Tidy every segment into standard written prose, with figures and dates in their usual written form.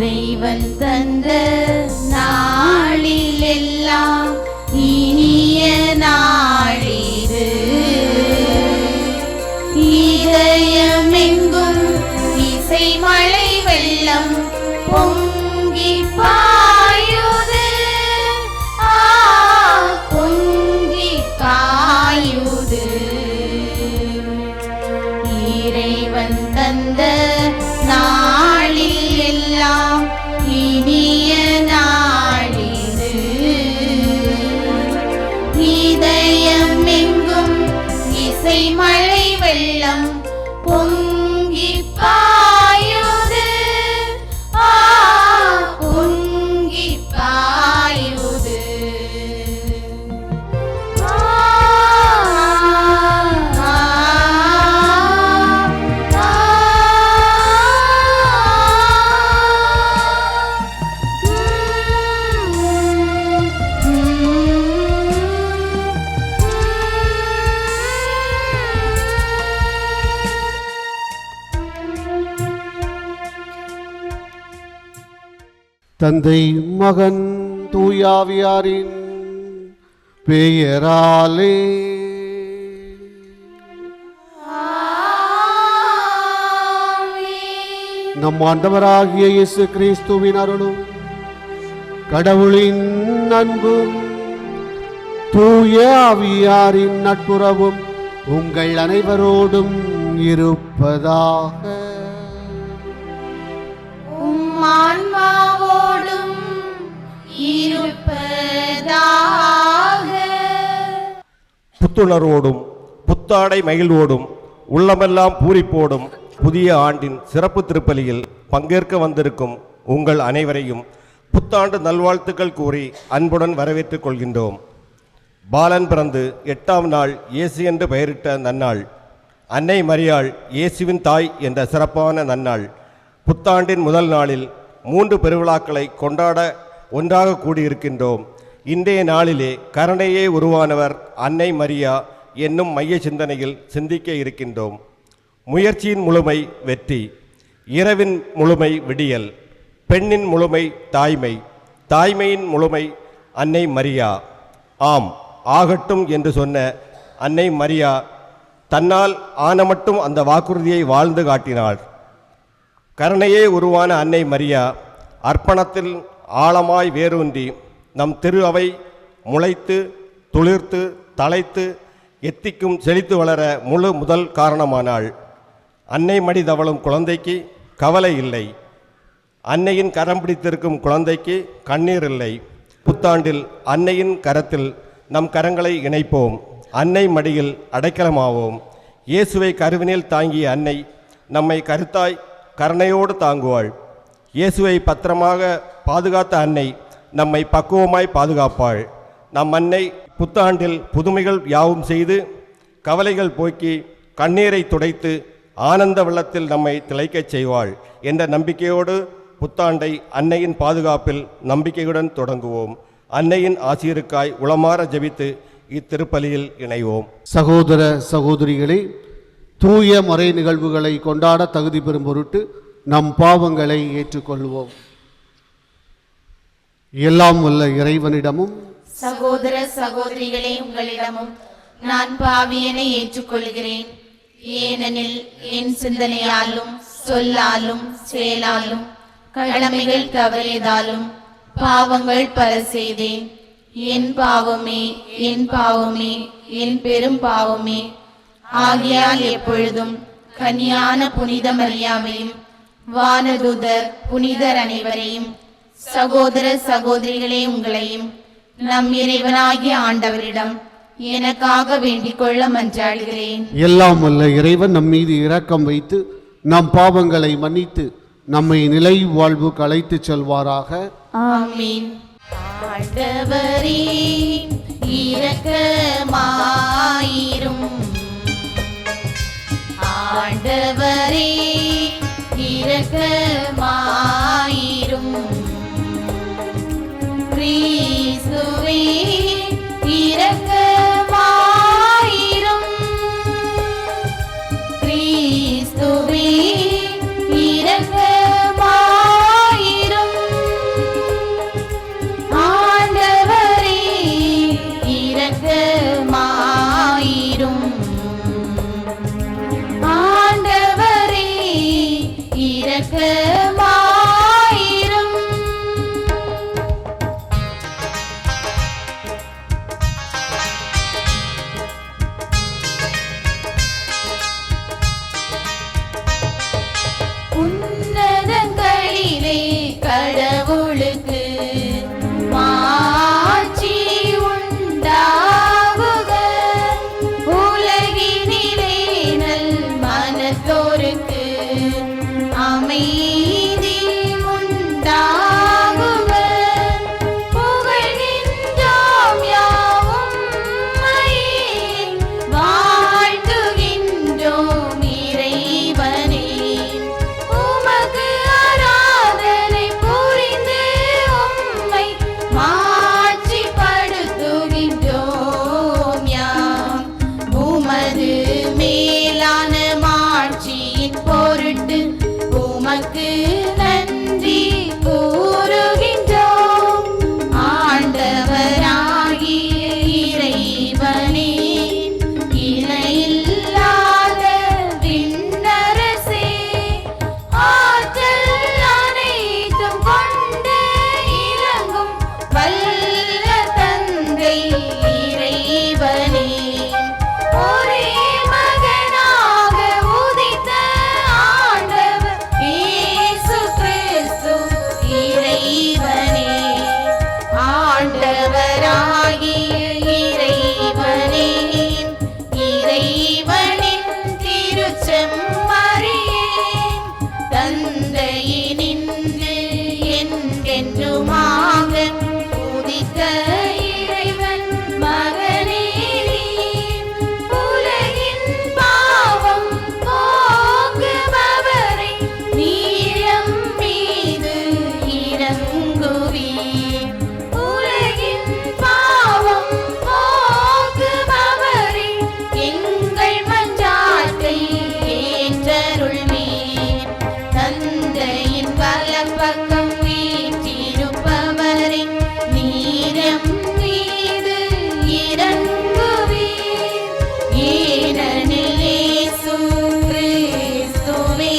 இறைவன் தந்த நாளில் எல்லாம் இனிய நாளிது. இதயமெங்கும் இசை மழை வெள்ளம் பொங்கி பாயுது, பொங்கி பாயுது. இறைவன் தந்த நாளில் எல்லாம் இனிய நாளிது. இதயமெங்கும் இசை மழை வெள்ளம் பொங்கி பாயுது, பொங்கி பாயுது. தந்தை மகன் தூயாவியாரின் பெயராலே நம் ஆண்டவராகிய இயேசு கிறிஸ்துவின் அருளும் கடவுளின் அன்பும் தூய ஆவியாரின் நட்புறவும் உங்கள் அனைவரோடும் இருப்பதாக. ஆன்மாவோடும் இருப்பதாக. புத்துணர்வோடும் புத்தாடை மகிழ்வோடும் உள்ளமெல்லாம் பூரிப்போடும் புதிய ஆண்டின் சிறப்பு திருப்பலியில் பங்கேற்க வந்திருக்கும் உங்கள் அனைவரையும் புத்தாண்டு நல்வாழ்த்துக்கள் கூறி அன்புடன் வரவேற்றுக் கொள்கின்றோம். பாலன் பிறந்து 8ஆம் நாள் இயேசு என்று பெயரிட்ட நன்னாள், அன்னை மரியாள் இயேசுவின் தாய் என்ற சிறப்பான நன்னாள். புத்தாண்டின் முதல் நாளில் 3 பெருவிழாக்களை கொண்டாட ஒன்றாக கூடியிருக்கின்றோம். இன்றைய நாளிலே கருணையே உருவானவர் அன்னை மரியா என்னும் மைய சிந்தனையில் சிந்திக்க இருக்கின்றோம். முயற்சியின் முழுமை வெற்றி, இரவின் முழுமை விடியல், பெண்ணின் முழுமை தாய்மை, தாய்மையின் முழுமை அன்னை மரியா. ஆம், ஆகட்டும் என்று சொன்ன அன்னை மரியா தன்னால் ஆன மட்டும் அந்த வாக்குறுதியை வாழ்ந்து காட்டினாள். கருணையே உருவான அன்னை மரியா அர்ப்பணத்தில் ஆழமாய் வேரூன்றி நம் திரு அவை முளைத்து துளிர்த்து தழைத்து எத்திக்கும் செழித்து வளர முழு முதல் காரணமானாள். அன்னை மடி தவழும் குழந்தைக்கு கவலை இல்லை, அன்னையின் கரம் பிடித்திருக்கும் குழந்தைக்கு கண்ணீர் இல்லை. புத்தாண்டில் அன்னையின் கரத்தில் நம் கரங்களை இணைப்போம், அன்னை மடியில் அடைக்கலமாவோம். இயேசுவை கருவினில் தாங்கிய அன்னை நம்மை கருத்தாய் கருணையோடு தாங்குவாள். இயேசுவை பத்திரமாக பாதுகாத்த அன்னை நம்மை பக்குவமாய் பாதுகாப்பாள். நம் அன்னை புத்தாண்டில் புதுமைகள் யாவும் செய்து கவலைகள் போக்கி கண்ணீரை துடைத்து ஆனந்த வெள்ளத்தில் நம்மை திளைக்கச் செய்வாள் என்ற நம்பிக்கையோடு புத்தாண்டை அன்னையின் பாதுகாப்பில் நம்பிக்கையுடன் தொடங்குவோம். அன்னையின் ஆசிரியருக்காய் உளமாற ஜெபித்து இத்திருப்பலியில் இணைவோம். சகோதர சகோதரிகளே, தூய மறை நிகழ்வுகளை கொண்டாட தகுதி பெறும் பொருட்டு நம் பாவங்களை ஏற்றுக்கொள்வோம். எல்லாம் வல்ல இறைவனிடமும் சகோதர சகோதரிகளே உங்களிடமும் நான் பாவியனை ஏற்றுக்கொள்கிறேன். ஏனெனில் என் சிந்தனையாலும் சொல்லாலும் செயலாலும் கடமைகள் தவறியதாலும் பாவங்கள் பல செய்தேன். என் பாவமே, என் பாவமே, என் பெரும் பாவமே. ஆகையால் எப்பொழுதும் கன்னியான புனித மரியாவையும் வானதூதர் புனிதர் அனைவரையும் சகோதர சகோதரிகளே உங்களையும் நம் இறைவனாகிய ஆண்டவரிடம் எனக்காக வேண்டிக் கொள்ள மன்றாடுகிறேன். எல்லாம் வல்ல இறைவன் நம் மீது இரக்கம் வைத்து நம் பாவங்களை மன்னித்து நம்மை நிலை வாழ்வுக்கு அழைத்து செல்வாராக. ஆமீன். ஆண்டவரே இரக்கமாயிரும், ஆண்டவரே இரக்கமாயிரும். கிறிஸ்துவே இரக்கமாயிரும், கிறிஸ்துவே இரக்கமாயிரும். அமைதி உண்டாகுக. புகழ்கின்றோம் யாவும் உம்மையே, வாழ்த்துகின்றோம் இறைவனே. உமக்கு ஆராதனை புரிந்து உம்மை மாட்சிப்படுத்துகின்றோம் யாம். உமது மேலான மாட்சியின் பொருட்டு உமக்கு நன்றி கூறுகின்றோம். ஆண்டவராகிய இறைவனே, இணையில்லாத விண்ணரசே, ஆற்றல் அனைத்தும் கொண்டு இறங்கும் வல்ல தந்தை இறைவனே, ஒரே மகனாக உதித்த ஆண்டவர் இயேசு கிறிஸ்து இறைவனே. ஆண்டவராகிய இறைவனே, இறைவனின் திருச்செம்மறியே, தந்தையினின்று என்றென்றுமாக உதித்த இறைவன் மகனே நீர். உலகின் பாவம் போக்குபவரை நீர் எம் மீது இரங்குவீர். உலகின் பாவம் போக்குபவரை எங்கள் மன்றாட்டை ஏற்றருள்வீர். தந்தையின் வலப்பக்கம் வீற்றிருப்பவரை நீர் எம் மீது இரங்குவீர். ஏனெனில் இயேசு கிறிஸ்துவே,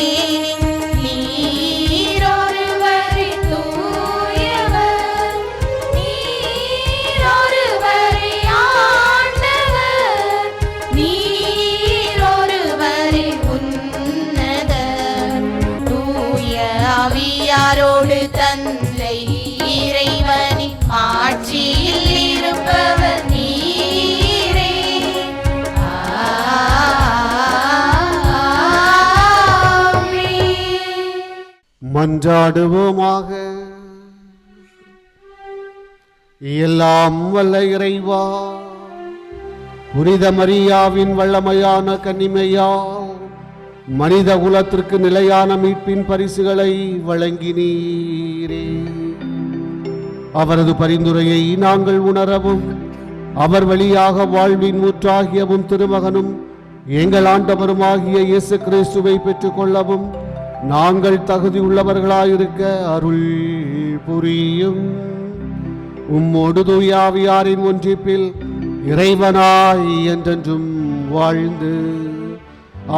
நீர் ஒருவரே தூயவர், நீர் ஒருவரே ஆண்டவர், நீர் ஒருவரே உன்னதர். தூய ஆவியாரோடு தந்தை இறைவனின் ஆட்சியில் இருப்பவர் நீரே. ஆமென். மன்றாடுவோமாக. எல்லாம் வல்ல இறைவா, புனித மரியாவின் வல்லமையான கன்னிமையால் மனித குலத்திற்கு நிலையான மீட்பின் பரிசுகளை வழங்கினீரே. அவரது பரிந்துரையை நாங்கள் உணரவும், அவர் வழியாக வாழ்வின் ஊற்றாகியவும் திருமகனும் எங்கள் ஆண்டவருமாகிய இயேசு கிறிஸ்துவை பெற்றுக்கொள்ளவும் நாங்கள் தகுதியுள்ளவர்களாயிருக்க அருள் புரியும். உம்மோடு தூய ஆவியாரின் ஒன்றிப்பில் இறைவனாய் என்றென்றும் வாழ்ந்து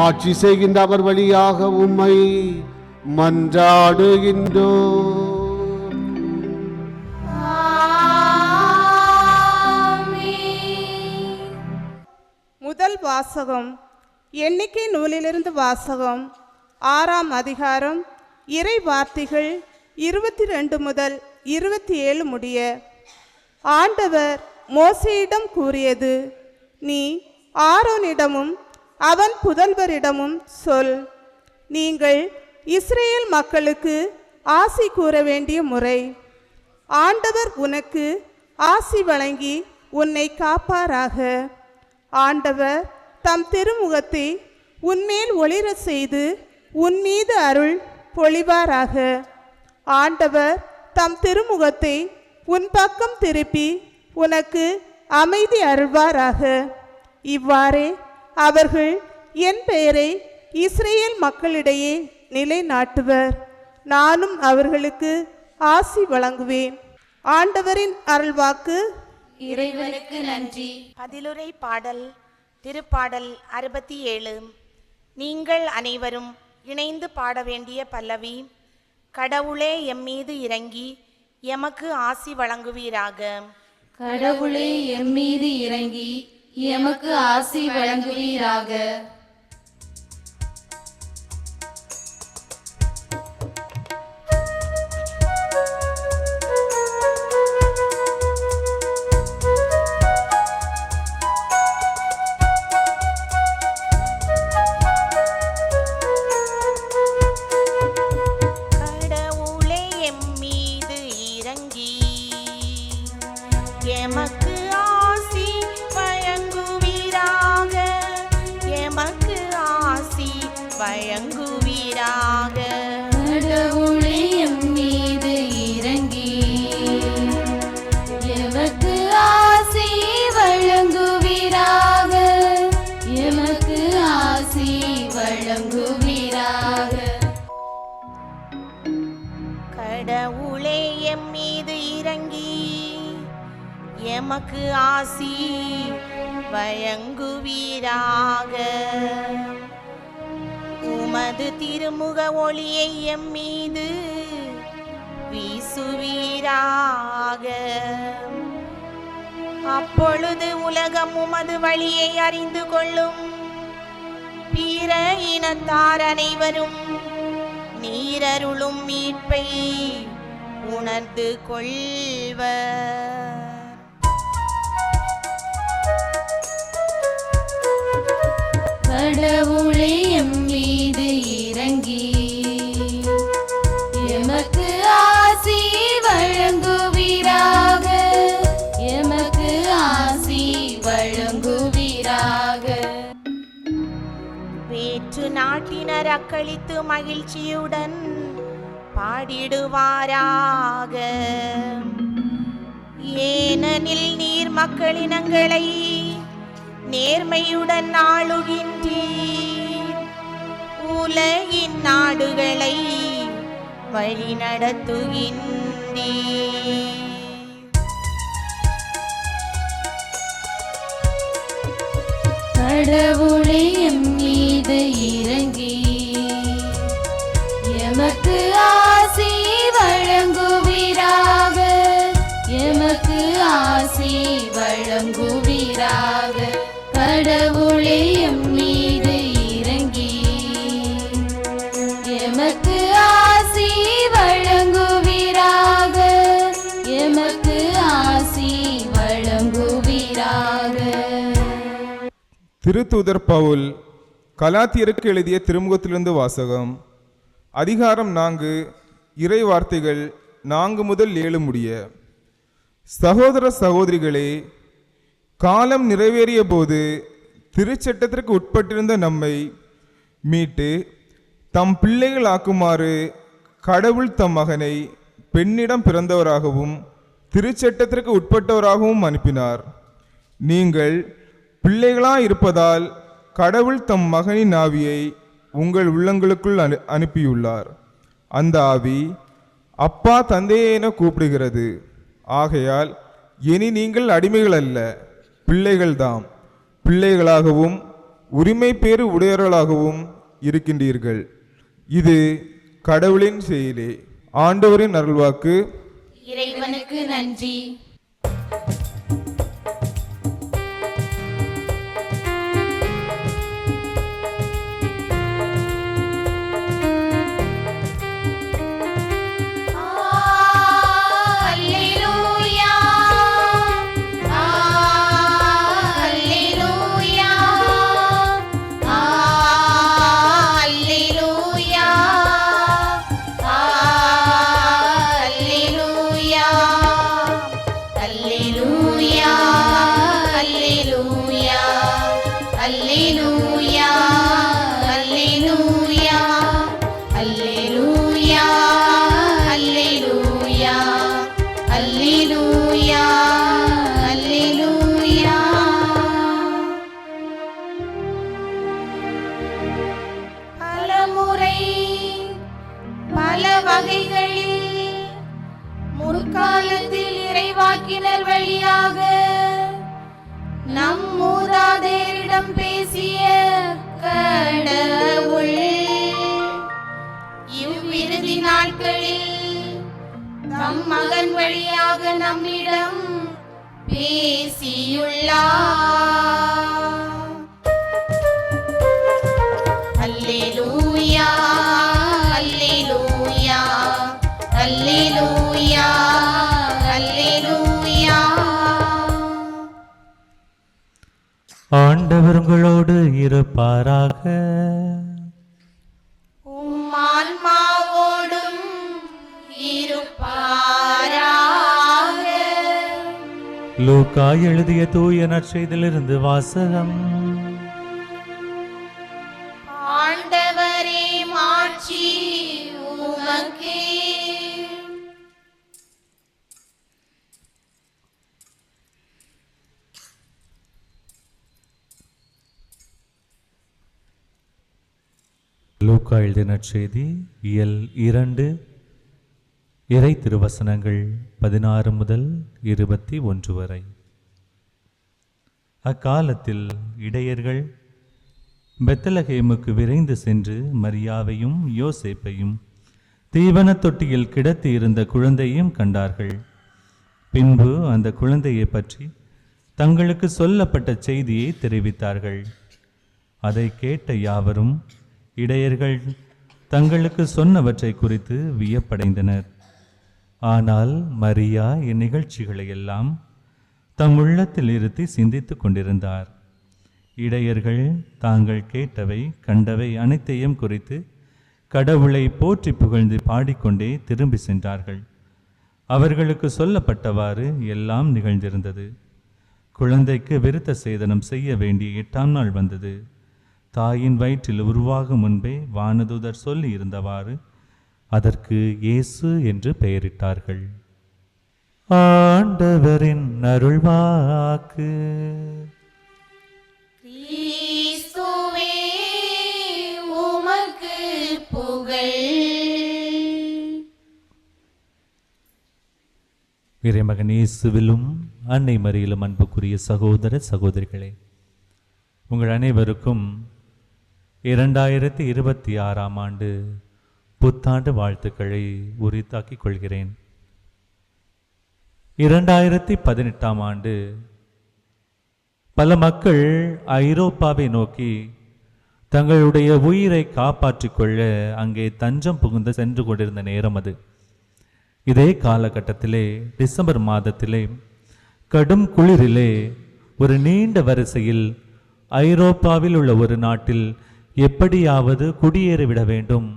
ஆட்சி செய்கின்ற அவர் வழியாக உம்மை மன்றாடுகின்றோம். முதல் வாசகம். எண்ணிக்கை நூலிலிருந்து வாசகம். 6ஆம் அதிகாரம். இறை வார்த்தைகள் 22 முதல் 27 முடிய. ஆண்டவர் மோசேயிடம் கூறியது, நீ ஆரோனிடமும் அவன் புதல்வரிடமும் சொல், நீங்கள் இஸ்ரேல் மக்களுக்கு ஆசி கூற வேண்டிய முறை. ஆண்டவர் உனக்கு ஆசி வழங்கி உன்னை காப்பாராக. ஆண்டவர் தம் திருமுகத்தை உன்மேல் ஒளிர செய்து உன் மீது அருள் பொழிவாராக. ஆண்டவர் தம் திருமுகத்தை உன் பக்கம் திருப்பி உனக்கு அமைதி அருள்வாராக. இவ்வாறே அவர்கள் என் பெயரை இஸ்ரேல் மக்களிடையே நிலைநாட்டுவர். நானும் அவர்களுக்கு ஆசி வழங்குவேன். ஆண்டவரின் அருள்வாக்கு. இறைவனுக்கு நன்றி. பதிலுரை பாடல். திருப்பாடல் 67. நீங்கள் அனைவரும் இணைந்து பாட வேண்டிய பல்லவி. கடவுளே எம்மீது இறங்கி எமக்கு ஆசி வழங்குவீராக. கடவுளே எம்மீது இறங்கி எமக்கு ஆசி வழங்குவீராக. கடவுளே எம் மீது இறங்கி எமக்கு ஆசி வழங்குவீராக. உமது திருமுக ஒளியை எம் மீது வீசுவீராக. அப்பொழுது உலகம் உமது வழியை அறிந்து கொள்ளும். பிற இனத்தார் அனைவரும் நீரருளும் மீட்பை உணர்ந்து கொள்வர். கடவுளே எம் மீது இறங்கி எமக்கு ஆசி வழங்குவீராக. எமக்கு ஆசி வழங்குவீராக. வேற்று நாட்டினர் அக்களித்து மகிழ்ச்சியுடன் பாடிடுவாராக. ஏனெனில் நீர் மக்களினங்களை நேர்மையுடன் ஆளுகின்றீர். உலகின் நாடுகளை வழிநடத்துகின்றீர். கடவுளே எம் மீது இறங்கி எமக்கு ஆசி வழங்குவீராக. எமக்கு ஆசி வழங்குவீராக. கடவுளே எம் மீது இறங்கி எமக்கு ஆசி வழங்குவீராக. எமக்கு ஆசி வழங்குவீராக. திருத்தூதர் பவுல் கலாத்தியருக்கு எழுதிய திருமுகத்திலிருந்து வாசகம். அதிகாரம் 4, இறை வார்த்தைகள் 4 முதல் 7 முடிய. சகோதர சகோதரிகளே, காலம் நிறைவேறிய போது திருச்சட்டத்திற்கு உட்பட்டிருந்த நம்மை மீட்டு தம் பிள்ளைகள் ஆக்குமாறு கடவுள் தம் மகனை பெண்ணிடம் பிறந்தவராகவும் திருச்சட்டத்திற்கு உட்பட்டவராகவும் அனுப்பினார். நீங்கள் பிள்ளைகளாயிருப்பதால் கடவுள் தம் மகனின் ஆவியை உங்கள் உள்ளங்களுக்குள் அனுப்பியுள்ளார். அந்த ஆவி அப்பா தந்தையே என கூப்பிடுகிறது. ஆகையால் இனி நீங்கள் அடிமைகள் அல்ல, பிள்ளைகள்தாம். பிள்ளைகளாகவும் உரிமை பேறு உடையவர்களாகவும் இருக்கின்றீர்கள். இது கடவுளின் செயலே. ஆண்டவரின் அருள்வாக்கு. இறைவனுக்கு நன்றி. முற்காலத்தில் இறைவாக்கினர் வழியாக நம் மூதாதையரிடம் பேசிய கடவுள் இவ்விறுதி நாட்களில் தம் மகன் வழியாக நம்மிடம் பேசியுள்ளார். அல்லேலூயா, அல்லேலூயா, அல்லேலூயா, அல்லேலூயா. ஆண்டவர் உங்களோடு இருப்பாராக. உம் ஆன்மாவோடும் இருப்பாராக. லூக்கா எழுதிய தூய நற்செய்தியிலிருந்து வாசகம். ஆண்டவரே மாட்சி உமக்கே. லூக்கா எழுதிய நற்செய்தி இயல் 2 இறை திருவசனங்கள் 16 முதல் 21 வரை. அக்காலத்தில் இடையர்கள் பெத்லகேமுக்கு விரைந்து சென்று மரியாவையும் யோசேப்பையும் தீவன தொட்டியில் கிடத்தி இருந்த குழந்தையும் கண்டார்கள். பின்பு அந்த குழந்தையை பற்றி தங்களுக்கு சொல்லப்பட்ட செய்தியை தெரிவித்தார்கள். அதை கேட்ட யாவரும் இடையர்கள் தங்களுக்கு சொன்னவற்றை குறித்து வியப்படைந்தனர். ஆனால் மரியா இந்நிகழ்ச்சிகளை எல்லாம் தம் உள்ளத்தில் இருத்தி சிந்தித்து கொண்டிருந்தார். இடையர்கள் தாங்கள் கேட்டவை கண்டவை அனைத்தையும் குறித்து கடவுளை போற்றி புகழ்ந்து பாடிக்கொண்டே திரும்பி சென்றார்கள். அவர்களுக்கு சொல்லப்பட்டவாறு எல்லாம் நிகழ்ந்திருந்தது. குழந்தைக்கு விருத்த சேதனம் செய்ய வேண்டிய 8ஆம் நாள் வந்தது. தாயின் வயிற்றில் உருவாகும் முன்பே வானதூதர் சொல்லி இருந்தவாறு அதற்கு இயேசு என்று பெயரிட்டார்கள். ஆண்டவரின் அருள்வாக்கு. கிறிஸ்துவே உமக்கு புகழ். இறைமகன் இயேசுவிலும் அன்னை மரியிலும் அன்புக்குரிய சகோதர சகோதரிகளே, உங்கள் அனைவருக்கும் 2026ஆம் ஆண்டு புத்தாண்டு வாழ்த்துக்களை உரித்தாக்கிக் கொள்கிறேன். 2018ஆம் ஆண்டு பல மக்கள் ஐரோப்பாவை நோக்கி தங்களுடைய உயிரை காப்பாற்றிக் கொள்ள அங்கே தஞ்சம் புகுந்து சென்று கொண்டிருந்த நேரம் அது. இதே காலகட்டத்திலே டிசம்பர் மாதத்திலே கடும் குளிரிலே ஒரு நீண்ட வரிசையில் ஐரோப்பாவில் உள்ள ஒரு நாட்டில் எப்படியாவது குடியேறிவிட வேண்டும்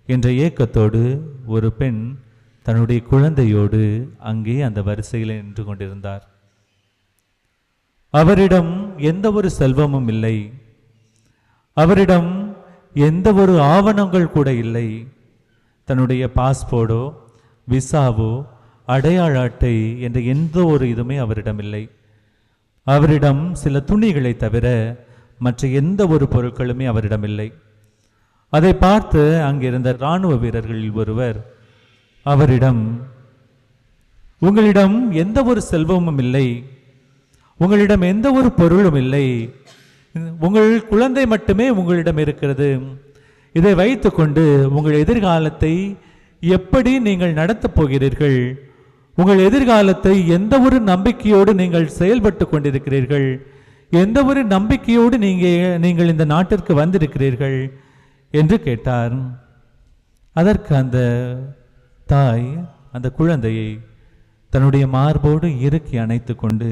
என்ற ஏக்கத்தோடு ஒரு பெண் தன்னுடைய குழந்தையோடு அங்கே அந்த வரிசையில் நின்று கொண்டிருந்தார். அவரிடம் எந்த ஒரு செல்வமும் இல்லை, அவரிடம் எந்த ஒரு ஆவணங்கள் கூட இல்லை. தன்னுடைய பாஸ்போர்ட்டோ விசாவோ அடையாள அட்டை என்ற எந்த ஒரு இதுவுமே அவரிடம் இல்லை. அவரிடம் சில துணிகளை தவிர மற்ற எந்த ஒரு பொருட்களுமே அவரிடம் இல்லை. அதை பார்த்து அங்கிருந்த இராணுவ வீரர்களில் ஒருவர் அவரிடம், உங்களிடம் எந்த ஒரு செல்வமும் இல்லை, உங்களிடம் எந்த ஒரு பொருளும் இல்லை, உங்கள் குழந்தை மட்டுமே உங்களிடம் இருக்கிறது. இதை வைத்துக்கொண்டு உங்கள் எதிர்காலத்தை எப்படி நீங்கள் நடத்தப் போகிறீர்கள்? உங்கள் எதிர்காலத்தை எந்த ஒரு நம்பிக்கையோடு நீங்கள் செயல்பட்டு கொண்டிருக்கிறீர்கள்? எந்த ஒரு நம்பிக்கையோடு நீங்கள் இந்த நாட்டிற்கு வந்திருக்கிறீர்கள் என்று கேட்டார். அதற்கு அந்த தாய் அந்த குழந்தையை தன்னுடைய மார்போடு இறுக்கி அணைத்து கொண்டு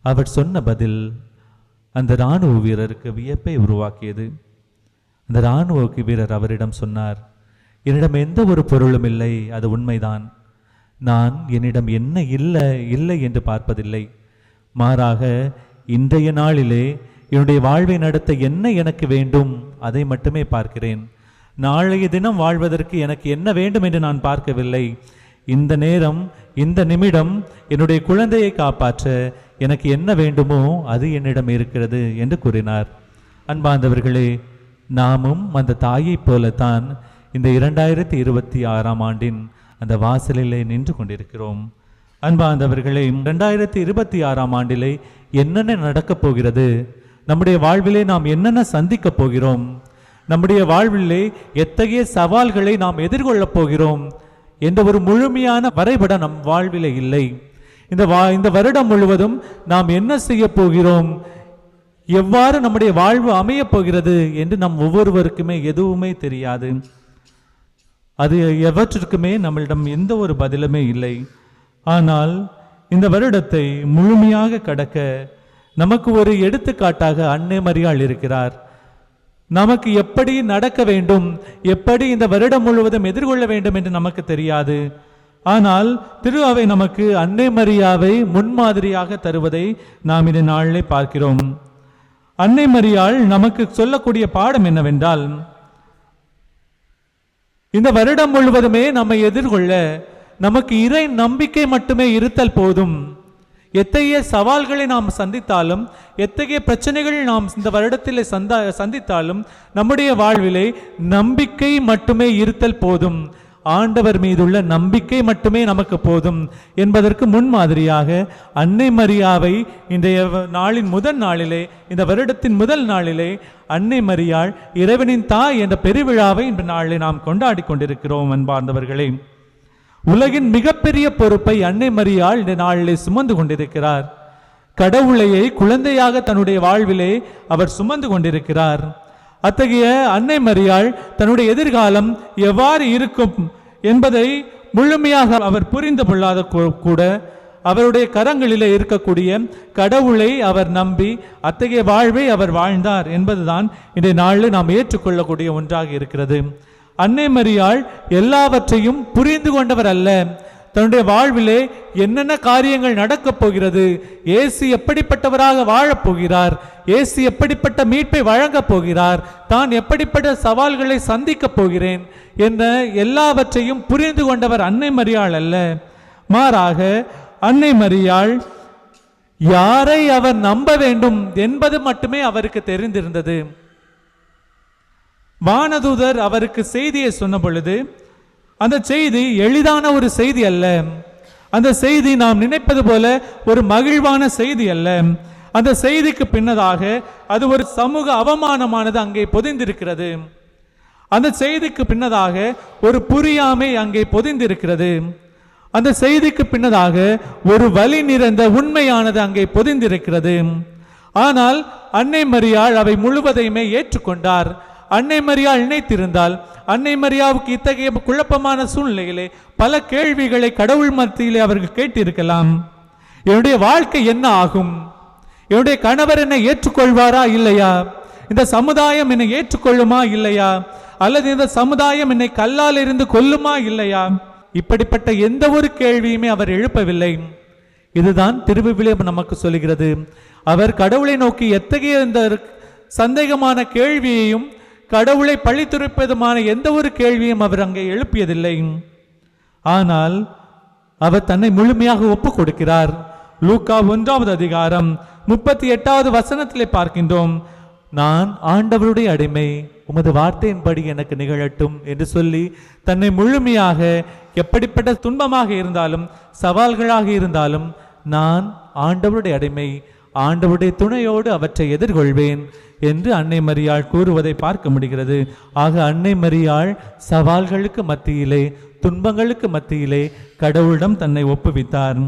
அவர் சொன்ன பதில் அந்த இராணுவ வீரருக்கு வியப்பை உருவாக்கியது. அந்த இராணுவ வீரர் அவரிடம் சொன்னார், என்னிடம் எந்த ஒரு பொருளும் இல்லை, அது உண்மைதான். நான் என்னிடம் என்ன இல்லை என்று பார்ப்பதில்லை. மாறாக இன்றைய நாளிலே என்னுடைய வாழ்வை நடத்த என்ன எனக்கு வேண்டும் அதை மட்டுமே பார்க்கிறேன். நாளைய தினம் வாழ்வதற்கு எனக்கு என்ன வேண்டும் என்று நான் பார்க்கவில்லை. இந்த நேரம் இந்த நிமிடம் என்னுடைய குழந்தையை காப்பாற்ற எனக்கு என்ன வேண்டுமோ அது என்னிடம் இருக்கிறது என்று கூறினார். அன்பார்ந்தவர்களே, நாமும் அந்த தாயைப் போலத்தான் இந்த 2026ஆம் ஆண்டின் அந்த வாசலிலே நின்று கொண்டிருக்கிறோம். அன்பார்ந்தவர்களே, 2026ஆம் ஆண்டிலே என்னென்ன நடக்கப் போகிறது, நம்முடைய வாழ்விலே நாம் என்னென்ன சந்திக்கப் போகிறோம், நம்முடைய வாழ்விலே எத்தகைய சவால்களை நாம் எதிர்கொள்ளப் போகிறோம் என்ற ஒரு முழுமையான வரைபடம் நம் வாழ்விலே இல்லை. இந்த வருடம் முழுவதும் நாம் என்ன செய்ய போகிறோம், எவ்வாறு நம்முடைய வாழ்வு அமையப் போகிறது என்று நம் ஒவ்வொருவருக்குமே எதுவுமே தெரியாது. அது எவற்றிற்குமே நம்மளிடம் எந்த ஒரு பதிலுமே இல்லை. ஆனால் இந்த வருடத்தை முழுமையாக கடக்க நமக்கு ஒரு எடுத்துக்காட்டாக அன்னை மரியாள் இருக்கிறார். நமக்கு எப்படி நடக்க வேண்டும், எப்படி இந்த வருடம் முழுவதும் எதிர்கொள்ள வேண்டும் என்று நமக்கு தெரியாது. ஆனால் திரு அவை நமக்கு அன்னை மரியாவை முன்மாதிரியாக தருவதை நாம் இந்த நாளிலே பார்க்கிறோம். அன்னை மரியாள் நமக்கு சொல்லக்கூடிய பாடம் என்னவென்றால், இந்த வருடம் முழுவதுமே நம்மை எதிர்கொள்ள நமக்கு இறை நம்பிக்கை மட்டுமே இருத்தல் போதும். எத்தகைய சவால்களை நாம் சந்தித்தாலும், எத்தகைய பிரச்சனைகள் நாம் இந்த வருடத்தில் சந்தித்தாலும் நம்முடைய வாழ்விலே நம்பிக்கை மட்டுமே இருத்தல் போதும். ஆண்டவர் மீதுள்ள நம்பிக்கை மட்டுமே நமக்கு போதும் என்பதற்கு முன்மாதிரியாக அன்னை மரியாவை இன்றைய நாளின் முதல் நாளிலே, இந்த வருடத்தின் முதல் நாளிலே அன்னை மரியாள் இறைவனின் தாய் என்ற பெருவிழாவை இந்த நாளில் நாம் கொண்டாடி கொண்டிருக்கிறோம். அன்பார்ந்தவர்களே, உலகின் மிகப்பெரிய பொறுப்பை அன்னை மரியாள் இந்த நாளிலே சுமந்து கொண்டிருக்கிறார். கடவுளையை குழந்தையாக தன்னுடைய வாழ்விலே அவர் சுமந்து கொண்டிருக்கிறார். அத்தகைய அன்னை மரியாள் தன்னுடைய எதிர்காலம் எவ்வாறு இருக்கும் என்பதை முழுமையாக அவர் புரிந்து கொள்ளாத கூட அவருடைய கரங்களிலே இருக்கக்கூடிய கடவுளை அவர் நம்பி அத்தகைய வாழ்வை அவர் வாழ்ந்தார் என்பதுதான் இந்த நாளில் நாம் ஏற்றுக்கொள்ளக்கூடிய ஒன்றாக இருக்கிறது. அன்னை மரியாள் எல்லாவற்றையும் புரிந்து கொண்டவர் அல்ல. தன்னுடைய வாழ்விலே என்னென்ன காரியங்கள் நடக்கப் போகிறது, இயேசு எப்படிப்பட்டவராக வாழப்போகிறார், இயேசு எப்படிப்பட்ட மீட்பை வழங்கப் போகிறார், தான் எப்படிப்பட்ட சவால்களை சந்திக்கப் போகிறேன் என்ற எல்லாவற்றையும் புரிந்து கொண்டவர் அன்னை மரியாள் அல்ல. மாறாக அன்னை மரியாள் யாரை அவர் நம்ப வேண்டும் என்பது மட்டுமே அவருக்கு தெரிந்திருந்தது. வானதூதர் அவருக்கு செய்தியை சொன்ன பொழுது அந்த செய்தி எளிதான ஒரு செய்தி அல்ல. அந்த செய்தி நாம் நினைப்பது போல ஒரு மகிழ்வான செய்தி அல்ல. அந்த செய்திக்கு பின்னதாக அது ஒரு சமூக அவமானமானது அங்கே பொதிந்திருக்கிறது. அந்த செய்திக்கு பின்னதாக ஒரு புரியாமை அங்கே பொதிந்திருக்கிறது. அந்த செய்திக்கு பின்னதாக ஒரு வலி நிறைந்த உண்மையானது அங்கே பொதிந்திருக்கிறது. ஆனால் அன்னை மரியாள் அவை முழுவதையுமே ஏற்றுக்கொண்டார். அன்னை மரியாள் நினைத்திருந்தால், அன்னை மரியாவுக்கு இத்தகைய குழப்பமான சூழ்நிலையிலே பல கேள்விகளை கடவுள் மத்தியிலே அவர்கள் கேட்டிருக்கலாம். என்னுடைய வாழ்க்கை என்ன ஆகும்? என்னுடைய கணவர் என்னை ஏற்றுக்கொள்வாரா இல்லையா? இந்த சமுதாயம் என்னை ஏற்றுக்கொள்ளுமா இல்லையா? அல்லது இந்த சமுதாயம் என்னை கல்லால் இருந்து கொல்லுமா இல்லையா? இப்படிப்பட்ட எந்த ஒரு கேள்வியுமே அவர் எழுப்பவில்லை. இதுதான் திருவிவிலியம் நமக்கு சொல்கிறது. அவர் கடவுளை நோக்கி எத்தகைய இந்த சந்தேகமான கேள்வியையும் கடவுளை பழித்துரைப்பதுமான எந்த ஒரு கேள்வியும் அவர் அங்கே எழுப்பியதில்லை. ஆனால் அவர் தன்னை முழுமையாக ஒப்புக் கொடுக்கிறார். லூக்கா 1வது அதிகாரம் 38வது வசனத்திலே பார்க்கின்றோம், நான் ஆண்டவருடைய அடிமை, உமது வார்த்தையின்படி எனக்கு நிகழட்டும் என்று சொல்லி தன்னை முழுமையாக எப்படிப்பட்ட துன்பமாக இருந்தாலும் சவால்களாக இருந்தாலும் நான் ஆண்டவருடைய அடிமை, ஆண்டவருடைய துணையோடு அவற்றை எதிர்கொள்வேன் என்று அன்னை மரியாள் கூறுவதை பார்க்க முடிகிறது. ஆக அன்னை மரியாள் சவால்களுக்கு மத்தியிலே, துன்பங்களுக்கு மத்தியிலே கடவுளிடம் தன்னை ஒப்புவித்தார்.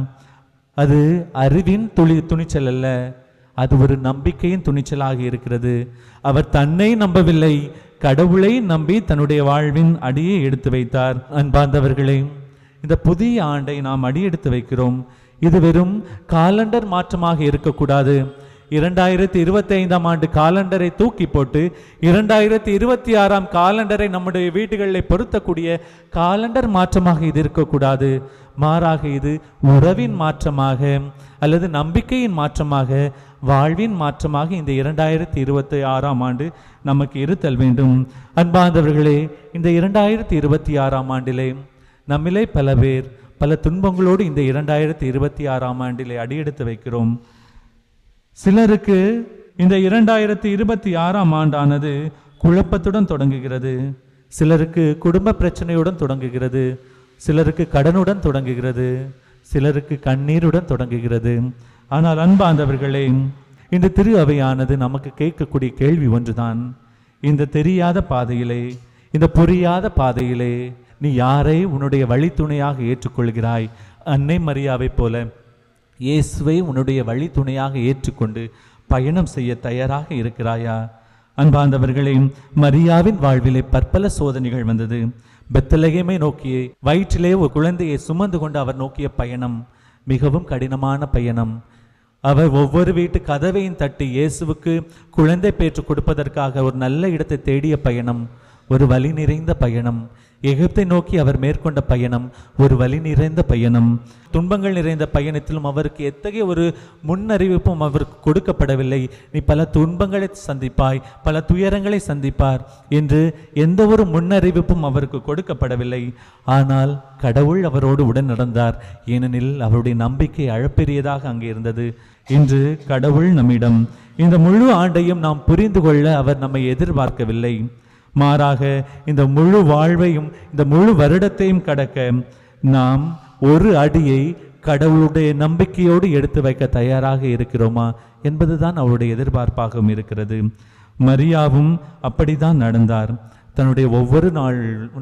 அது அறிவின் துணிச்சல் அல்ல, அது ஒரு நம்பிக்கையின் துணிச்சலாக இருக்கிறது. அவர் தன்னை நம்பவில்லை, கடவுளை நம்பி தன்னுடைய வாழ்வின் அடியை எடுத்து வைத்தார். அன்பார்ந்தவர்களே, இந்த புதிய ஆண்டை நாம் அடியெடுத்து வைக்கிறோம். இது வெறும் காலண்டர் மாற்றமாக இருக்கக்கூடாது. 2025ஆம் ஆண்டு காலண்டரை தூக்கி போட்டு 2026ஆம் காலண்டரை நம்முடைய வீடுகளில் பொருத்தக்கூடிய காலண்டர் மாற்றமாக இது இருக்கக்கூடாது. மாறாக இது உறவின் மாற்றமாக அல்லது நம்பிக்கையின் மாற்றமாக, வாழ்வின் மாற்றமாக இந்த 2026ஆம் ஆண்டு நமக்கு இருத்தல் வேண்டும். அன்பார்ந்தவர்களே, இந்த 2026ஆம் ஆண்டிலே நம்மிலே பல பேர் பல துன்பங்களோடு இந்த 2026ஆம் ஆண்டிலே அடியெடுத்து வைக்கிறோம். சிலருக்கு இந்த 2026ஆம் ஆண்டானது குழப்பத்துடன் தொடங்குகிறது, சிலருக்கு குடும்ப பிரச்சனையுடன் தொடங்குகிறது, சிலருக்கு கடனுடன் தொடங்குகிறது, சிலருக்கு கண்ணீருடன் தொடங்குகிறது. ஆனால் அன்பார்ந்தவர்களே, இந்த திரு அவையானது நமக்கு கேட்கக்கூடிய கேள்வி ஒன்றுதான். இந்த தெரியாத பாதையிலே, இந்த புரியாத பாதையிலே நீ யாரை உன்னுடைய வழித்துணையாக ஏற்றுக்கொள்கிறாய்? அன்னை மரியாவை போல இயேசுவை உன்னுடைய வழித்துணையாக ஏற்றுக்கொண்டு பயணம் செய்ய தயாராக இருக்கிறாயா? அன்பார்ந்தவர்களே, மரியாவின் வாழ்விலே பற்பல சோதனைகள் வந்தது. பெத்லகேமை நோக்கி வயிற்றிலே ஒரு குழந்தையை சுமந்து கொண்டு அவர் நோக்கிய பயணம் மிகவும் கடினமான பயணம். அவர் ஒவ்வொரு வீட்டு கதவையும் தட்டி இயேசுவுக்கு குழந்தை பேற்று கொடுப்பதற்காக ஒரு நல்ல இடத்தை தேடிய பயணம் ஒரு வலி நிறைந்த பயணம். எகிப்தை நோக்கி அவர் மேற்கொண்ட பயணம் ஒரு வலி நிறைந்த பயணம். துன்பங்கள் நிறைந்த பயணத்திலும் அவருக்கு எத்தகைய ஒரு முன்னறிவிப்பும் அவருக்கு கொடுக்கப்படவில்லை. நீ பல துன்பங்களை சந்திப்பாய், பல துயரங்களை சந்திப்பார் என்று எந்த ஒரு முன்னறிவிப்பும் அவருக்கு கொடுக்கப்படவில்லை. ஆனால் கடவுள் அவரோடு உடன் நடந்தார். ஏனெனில் அவருடைய நம்பிக்கை அளப்பெரியதாக அங்கே இருந்தது. இன்று கடவுள் நம்மிடம் இந்த முழு ஆண்டையும் நாம் புரிந்து கொள்ள அவர் நம்மை எதிர்பார்க்கவில்லை. மாறாக இந்த முழு வாழ்வையும் இந்த முழு வருடத்தையும் கடக்க நாம் ஒரு அடியை கடவுளுடைய நம்பிக்கையோடு எடுத்து வைக்க தயாராக இருக்கிறோமா என்பதுதான் அவருடைய எதிர்பார்ப்பாகவும் இருக்கிறது. மரியாவும் அப்படிதான் நடந்தார். தன்னுடைய ஒவ்வொரு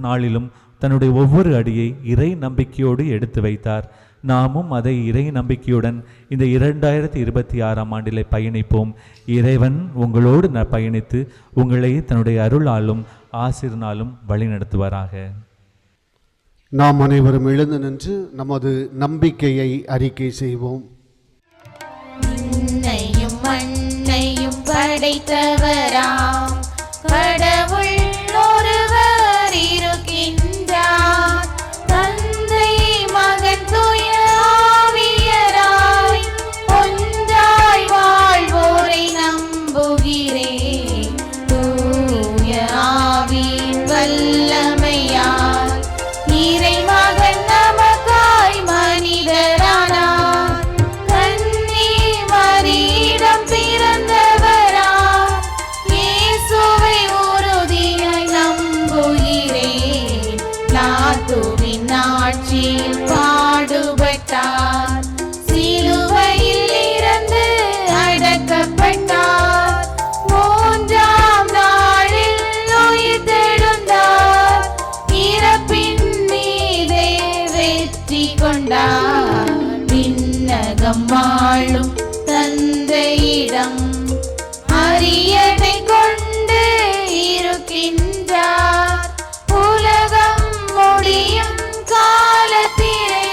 நாளிலும் தன்னுடைய ஒவ்வொரு அடியை இறை நம்பிக்கையோடு எடுத்து வைத்தார். நாமும் அதை இறை நம்பிக்கையுடன் இந்த 2026ஆம் ஆண்டிலே பயணிப்போம். இறைவன் உங்களோடு பயணித்து உங்களை தன்னுடைய அருளாலும் ஆசிரினாலும் வழிநடத்துவாராக. நாம் அனைவரும் எழுந்து நின்று நமது நம்பிக்கையை அறிக்கை செய்வோம். விண்ணையும் மண்ணையும் படைத்தவராம் கடவுள் ஒருவர் இருக்கின்றார். தந்தை மகன் தூய ஆவியராய் ஒன்றாய் வாழ்வோரை நம்புகிறேன். தூய ஆவியின் வல்லமையால் இறைமகன் நமக்காய் மனிதரானார். கன்னி மரியிடம் பிறந்தவராம் இயேசுவை உறுதியாய் நம்புகிறேன். நாத்துவின் ஆட்சியில் பாடுபட்டார். சிலுவையில் இறந்து அடக்கப்பட்டார். மூன்றாம் நாளில் உயிர்த்தெழுந்தார். இறப்பின் மீதே வெற்றி கொண்டார். விண்ணகம் வாழும் தந்தையிடம் அரியணை கொண்டு இருக்கின்றார். உலகம் முடியும் காலத்திலே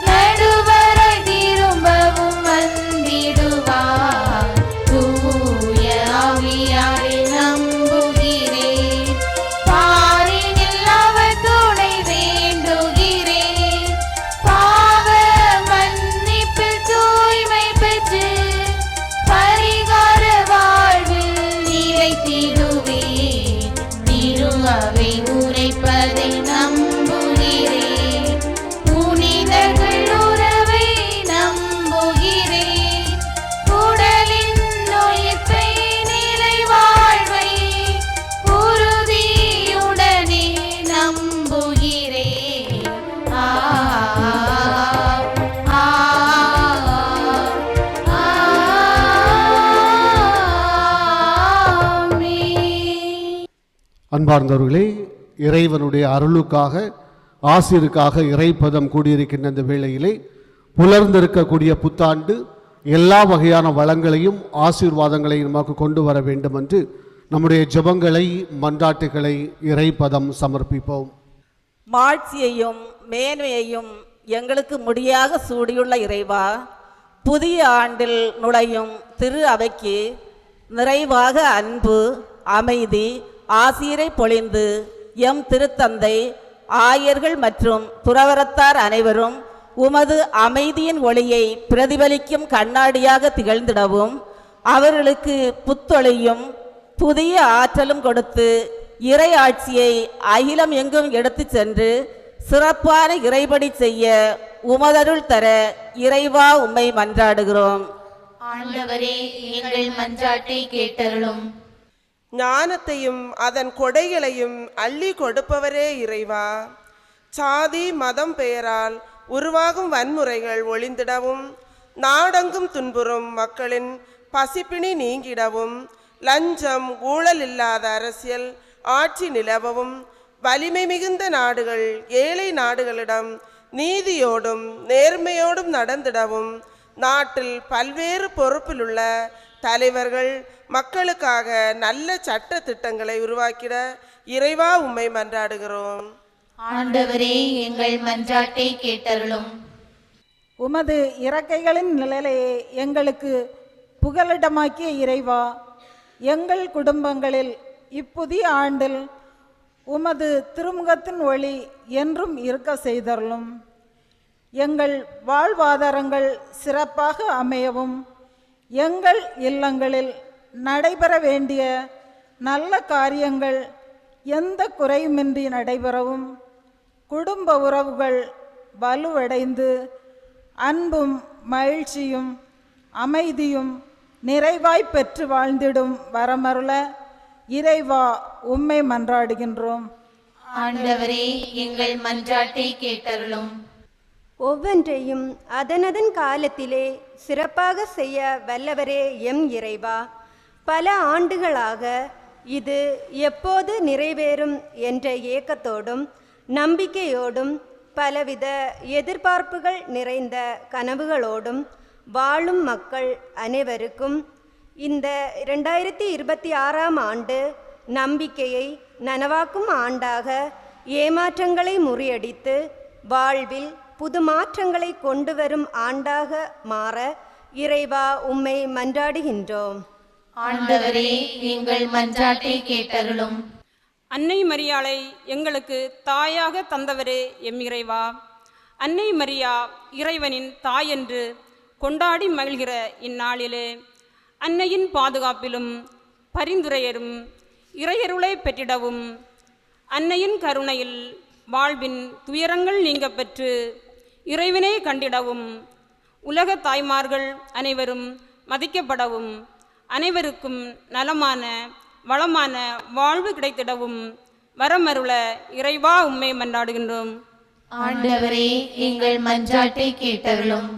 நடுவரை திரும்பவும் வந்திடுவார். தூய ஆவியாரை நம்புகிறேன். பாரினில் அவர் துணை வேண்டுகிறேன். பாவ மன்னிப்பில் தூய்மை பெற்று பரிகார வாழ்வில் நிலைத்திடுவேன். திரு அவை உரைப்பதை நம்புகிறேன். புனிதர்கள் உறவை நம்புகிறேன். உடலின் உயிர்ப்பை நிலை வாழ்வை உறுதியுடனே நம்புகிறேன். ஆமென். அன்பார்ந்தவர்களே, இறைவனுடைய அருளுக்காக ஆசிருக்காக இறைப்பதம் கூடியிருக்கின்ற இந்த வேளையிலே புலர்ந்திருக்கக்கூடிய புத்தாண்டு எல்லா வகையான வளங்களையும் ஆசீர்வாதங்களையும் நமக்கு கொண்டு வர வேண்டும் என்று நம்முடைய ஜெபங்களை மன்றாட்டுகளை இறைப்பதம் சமர்ப்பிப்போம். மாட்சியையும் மேன்மையையும் எங்களுக்கு முடியாக சூடியுள்ள இறைவா, புதிய ஆண்டில் நுழையும் திரு அவைக்கு நிறைவாக அன்பு அமைதி ஆசீரை பொழிந்து எம் திருத்தந்தை ஆயர்கள் மற்றும் துறவரத்தார் அனைவரும் உமது அமைதியின் ஒளியை பிரதிபலிக்கும் கண்ணாடியாக திகழ்ந்திடவும் அவர்களுக்கு புத்தொழியும் புதிய ஆற்றலும் கொடுத்து இறை ஆட்சியை அகிலம் எங்கும் எடுத்து சென்று சிறப்பான இறைபடி செய்ய உமதருள் தர இறைவா உம்மை மன்றாடுகிறோம். ஆண்டவரே, எங்கள் மன்றாட்டை கேட்டருளும். ஞானத்தையும் அதன் கொடைகளையும் அள்ளி கொடுப்பவரே இறைவா, சாதி மதம் பெயரால் உருவாகும் வன்முறைகள் ஒளிந்திடவும் நாடெங்கும் துன்புறும் மக்களின் பசிப்பிணி நீங்கிடவும் லஞ்சம் ஊழல் இல்லாத அரசியல் ஆட்சி நிலவவும் வலிமை மிகுந்த நாடுகள் ஏழை நாடுகளிடம் நீதியோடும் நேர்மையோடும் நடந்திடவும் நாட்டில் பல்வேறு பொறுப்பிலுள்ள தலைவர்கள் மக்களுக்காக நல்ல சட்ட திட்டங்களை உருவாக்கிட இறைவா உம்மை மன்றாடுகிறோம். ஆண்டவரே, எங்கள் மன்றாட்டை கேட்டருளும். உமது இறக்கைகளின் நிழலையே எங்களுக்கு புகலிடமாக்கிய இறைவா, எங்கள் குடும்பங்களில் இப்புதிய ஆண்டில் உமது திருமுகத்தின் ஒளி என்றும் இருக்க செய்தருளும். எங்கள் வாழ்வாதாரங்கள் சிறப்பாக அமையவும் எங்கள் இல்லங்களில் நடைபெற வேண்டிய நல்ல காரியங்கள் எந்த குறையுமின்றி நடைபெறவும் குடும்ப உறவுகள் வலுவடைந்து அன்பும் மகிழ்ச்சியும் அமைதியும் நிறைவாய் பெற்று வாழ்ந்திடும் வரமருள இறைவா உம்மை மன்றாடுகின்றோம். ஆண்டவரே எங்கள் மன்றாட்டை கேட்டருளும். ஒவ்வொன்றையும் அதனதன் காலத்திலே சிறப்பாக செய்ய வல்லவரே எம் இறைவா, பல ஆண்டுகளாக இது எப்போது நிறைவேறும் என்ற ஏக்கத்தோடும் நம்பிக்கையோடும் பலவித எதிர்பார்ப்புகள் நிறைந்த கனவுகளோடும் வாழும் மக்கள் அனைவருக்கும் இந்த 2026ஆம் ஆண்டு நம்பிக்கையை நனவாக்கும் ஆண்டாக ஏமாற்றங்களை முறியடித்து வாழ்வில் புது மாற்றங்களை கொண்டு வரும் ஆண்டாக மாற இறைவா உம்மை மன்றாடுகின்றோம். ஆண்டவரே எங்கள் மன்றாட்டை கேட்டருளும். அன்னை மரியாளை எங்களுக்கு தாயாக தந்தவரே எம் இறைவா, அன்னை மரியா இறைவனின் தாய் என்று கொண்டாடி மகிழ்கிற இந்நாளிலே அன்னையின் பாதுகாப்பிலும் பரிந்துரையரும் இறையருளை பெற்றிடவும் அன்னையின் கருணையில் வாழ்வின் துயரங்கள் நீங்க பெற்று இறைவனை கண்டிடவும் உலக தாய்மார்கள் அனைவரும் மதிக்கப்படவும் அனைவருக்கும் நலமான வளமான வாழ்வு கிடைத்திடவும் வரமருள இறைவா உம்மை மன்றாடுகின்றோம். ஆண்டவரே எங்கள் மன்றாட்டை கேட்டருளும்.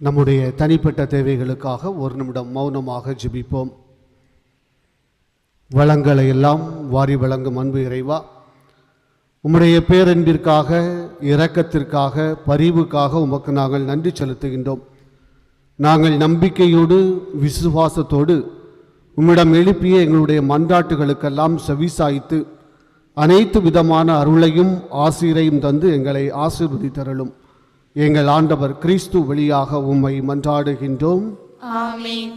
நம்முடைய தனிப்பட்ட தேவைகளுக்காக ஒரு நிமிடம் மௌனமாக ஜெபிப்போம். வளங்களை எல்லாம் வாரி வழங்கும் அன்பு இறைவா, உம்முடைய பேரன்பிற்காக, இரக்கத்திற்காக, பரிவுக்காக உமக்கு நாங்கள் நன்றி செலுத்துகின்றோம். நாங்கள் நம்பிக்கையோடு விசுவாசத்தோடு உம்மிடம் எழுப்பிய எங்களுடைய மன்றாட்டுகளுக்கெல்லாம் செவிசாய்த்து அனைத்து விதமான அருளையும் ஆசீரையும் தந்து எங்களை ஆசீர்வதித்தருளும். எங்கள் ஆண்டவர் கிறிஸ்து வழியாக உம்மை மன்றாடுகின்றோம். ஆமென்.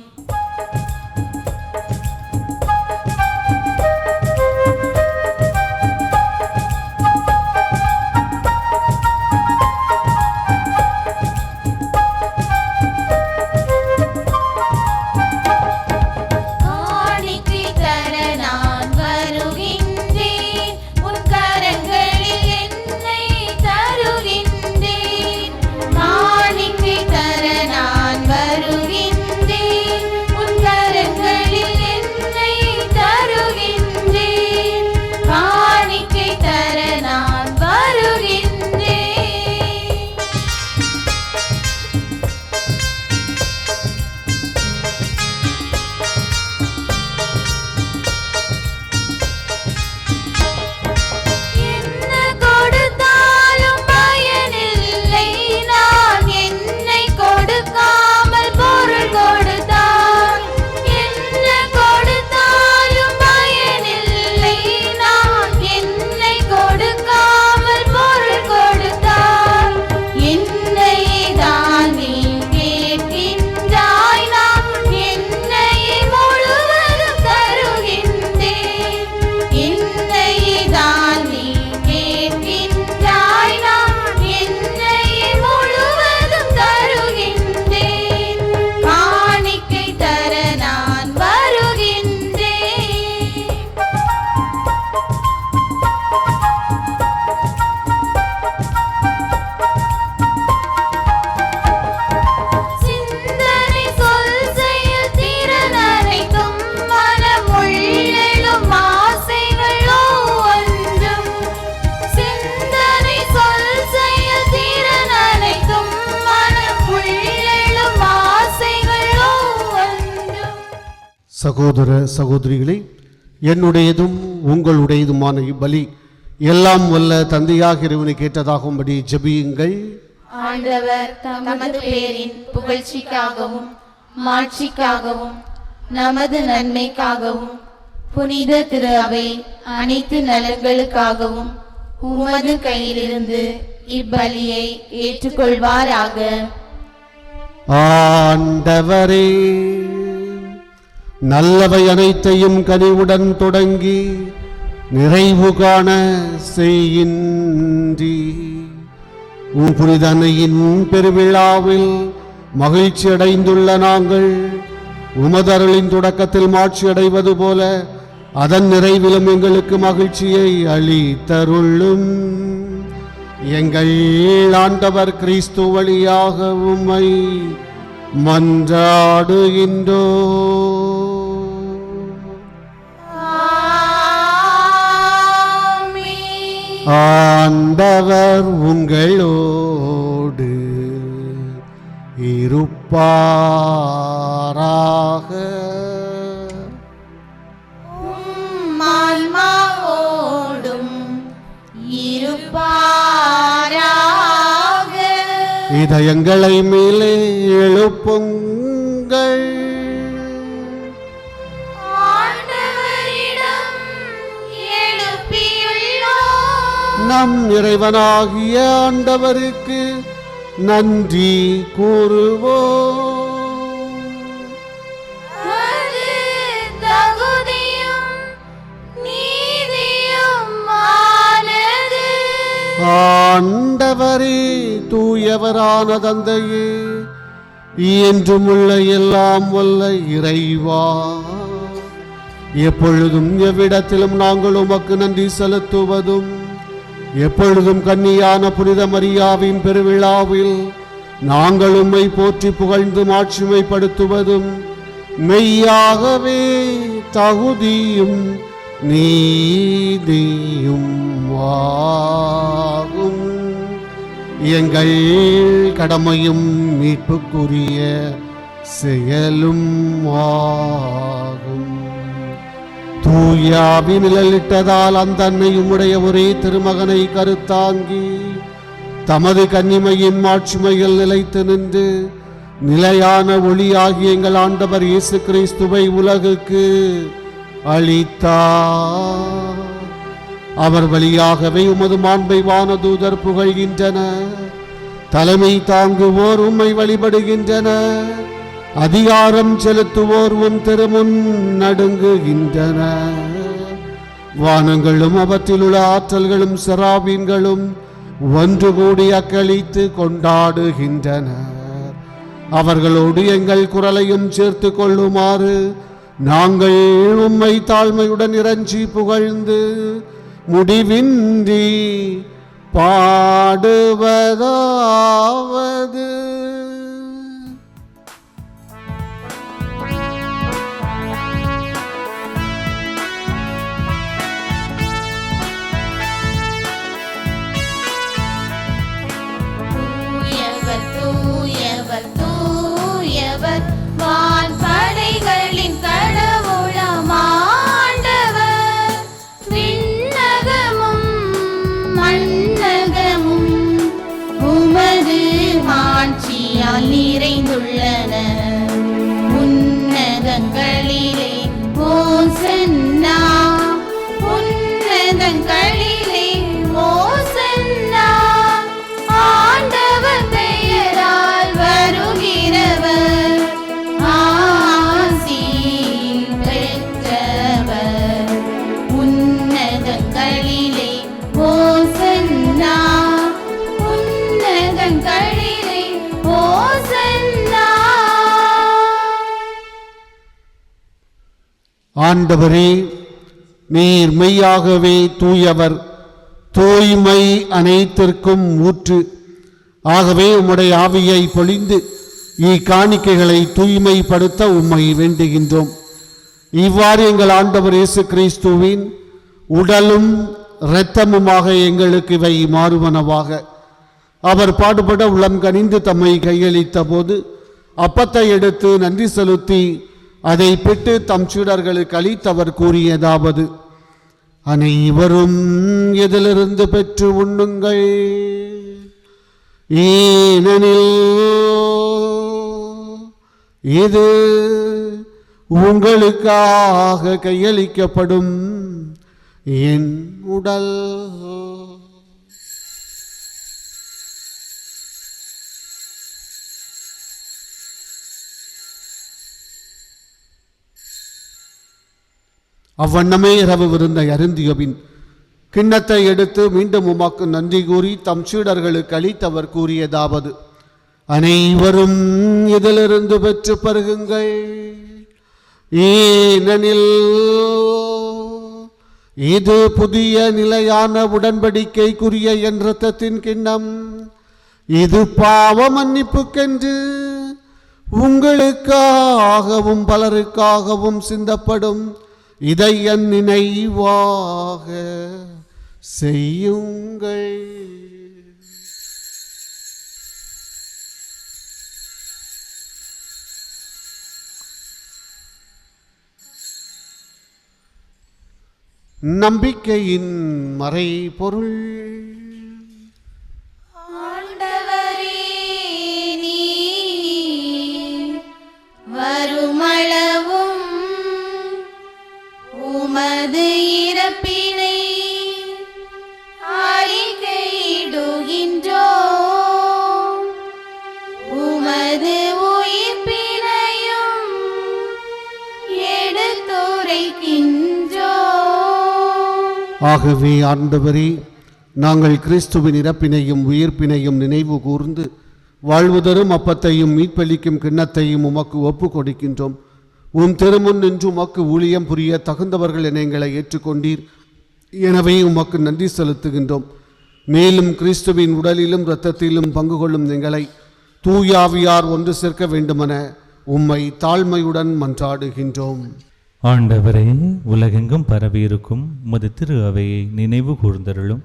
சகோதர சகோதரிகளே, என்னுடையதும் உங்களுடையதுமான இப்பலி எல்லாம் வல்ல தந்தையாக இறைவனை கேட்டதாகும்படி ஜெபியுங்கள். ஆண்டவர் தமது பேரின் புகழ்ச்சிக்காகவும் மாட்சிக்காகவும் நமது நன்மைக்காகவும் புனித திரு அவை அனைத்து நலன்களுக்காகவும் உமது கையிலிருந்து இப்பலியை ஏற்றுக்கொள்வாராக. ஆண்டவரே, நல்லவை அனைத்தையும் கனிவுடன் தொடங்கி நிறைவு காண செய்கின்றி உம் புனித அன்னையின் பெருவிழாவில் மகிழ்ச்சி அடைந்துள்ள நாங்கள் உமதருளின் தொடக்கத்தில் மாட்சி அடைவது போல அதன் நிறைவிலும் எங்களுக்கு மகிழ்ச்சியை அளித்தருளும். எங்கள் ஆண்டவர் கிறிஸ்து வழியாக உம்மை மன்றாடுகின்றோம். ஆண்டவர் உங்களோடு இருப்பாராக. ஆன்மாவோடும் இருப்பாராக. இதயங்களை மேலே எழுப்புங்கள். ஆண்டவரிடம் எழுப்பியுள்ளோம். நம் இறைவனாகிய ஆண்டவருக்கு நன்றி கூறுவோம். அது தகுதியும் நீதியுமானது. ஆண்டவரே, தூயவரான தந்தையே, என்றுமுள்ள எல்லாம் வல்ல இறைவா, எப்பொழுதும் எவ்விடத்திலும் நாங்கள் உமக்கு நன்றி செலுத்துவதும், எப்பொழுதும் கன்னியான புனித மரியாவின் பெருவிழாவில் நாங்கள் உம்மை போற்றி புகழ்ந்து மாட்சிமைப்படுத்துவதும் மெய்யாகவே தகுதியும் நீதியும் ஆகும். எங்கள் கடமையும் மீட்புக்குரிய செயலும் ஆகும். தூயாவி நிழலிட்டதால் அந்த அன்னை உம்முடைய ஒரே திருமகனை கருத்தாங்கி தமது கன்னிமையின் மாட்சிமையில் நிலைத்து நின்று நிலையான ஒளியாகிய எங்கள் ஆண்டவர் இயேசு கிறிஸ்துவை உலகுக்கு அளித்தார். அவர் வழியாகவே உமது மாண்பை வானதூதர் புகழ்கின்றனர். தலைமை தாங்குவோர் உம்மை வழிபடுகின்றனர். அதிகாரம் செலுத்துவோர் உம் திருமுன் நடுங்குகின்றனர். வானங்களும் அவற்றில் உள்ள ஆற்றல்களும் செராபீன்களும் ஒன்று கூடி அக்களித்து கொண்டாடுகின்றனர். அவர்களோடு எங்கள் குரலையும் சேர்த்து கொள்ளுமாறு நாங்கள் உம்மை தாழ்மையுடன் இறைஞ்சி புகழ்ந்து முடிவின்றி பாடுவதாவது. தூயவர் தூயவர் வான்படைகளின் கடவுளம் ஆண்டவர். விண்ணகமும் மண்ணகமும் உமது மாட்சியால் நிறைந்துள்ளன. உன்னதங்களிலே ஓசன்னா, உன்னதங்களிலே ஓசன்னா. ஆண்டவர் பெயரால் வருகிறவர் ஆசி பெற்றவர். உன்னதங்களிலே ஓசன்னா, உன்னதங்களிலே ஓசன்னா. ஆண்டவரே, நீர் மெய்யாகவே தூயவர், தூய்மை அனைத்திற்கும் ஊற்று. ஆகவே உம்முடைய ஆவியை பொழிந்து இக்காணிக்கைகளை தூய்மைப்படுத்த உம்மை வேண்டுகின்றோம். இவ்வாறு எங்கள் ஆண்டவர் இயேசு கிறிஸ்துவின் உடலும் இரத்தமுமாக எங்களுக்கு இவை மாறுவனவாக. அவர் பாடுபட உளம் கனிந்து தம்மை கையளித்த போது அப்பத்தை எடுத்து நன்றி செலுத்தி அதை பெற்று தம் சீடர்களுக்கு அளித்தவர் கூறியதாவது: அனைவரும் இதிலிருந்து பெற்று உண்ணுங்கள், ஏனெனில் இது உங்களுக்காக கையளிக்கப்படும் என் உடல். அவ்வண்ணமே இரவு விருந்தை அருந்தியபின் கிண்ணத்தை எடுத்து மீண்டும் உமக்கு நன்றி கூறி தம் சீடர்களுக்கு அளித்தவர் கூறியதாவது: அனைவரும் இதிலிருந்து பெற்று பருகுங்கள், ஏனெனில் இது புதிய நிலையான உடன்படிக்கைக்குரிய என் இரத்தத்தின் கிண்ணம். இது பாவ மன்னிப்புக்கென்று உங்களுக்காகவும் பலருக்காகவும் சிந்தப்படும். இதை என் நினைவாக செய்யுங்கள். நம்பிக்கையின் மறைபொருள். ஆண்டவரே, நீர் வருமளவும் உமது இறப்பினை அறிக்கையிடுகின்றோம், உமது உயிர்ப்பினையும் எடுத்துரைக்கின்றோம். ஆகவே ஆண்டவரே, நாங்கள் கிறிஸ்துவின் இறப்பினையும் உயிர்ப்பினையும் நினைவு கூர்ந்து வாழ்வு தரும் அப்பத்தையும் மீட்பளிக்கும் கிண்ணத்தையும் உமக்கு ஒப்பு கொடுக்கின்றோம். உம் திருமுன் நின்று உமக்கு ஊழியம் புரிய தகுந்தவர்கள் என எங்களை ஏற்றுக்கொண்டீர். எனவே உமக்கு நன்றி செலுத்துகின்றோம். மேலும் கிறிஸ்துவின் உடலிலும் இரத்தத்திலும் பங்கு கொள்ளும் எங்களை தூயாவியார் ஒன்று சேர்க்க வேண்டுமென உம்மை தாழ்மையுடன் மன்றாடுகின்றோம். ஆண்டவரே, உலகெங்கும் பரவியிருக்கும் உமது திரு அவையை நினைவு கூர்ந்தருளும்.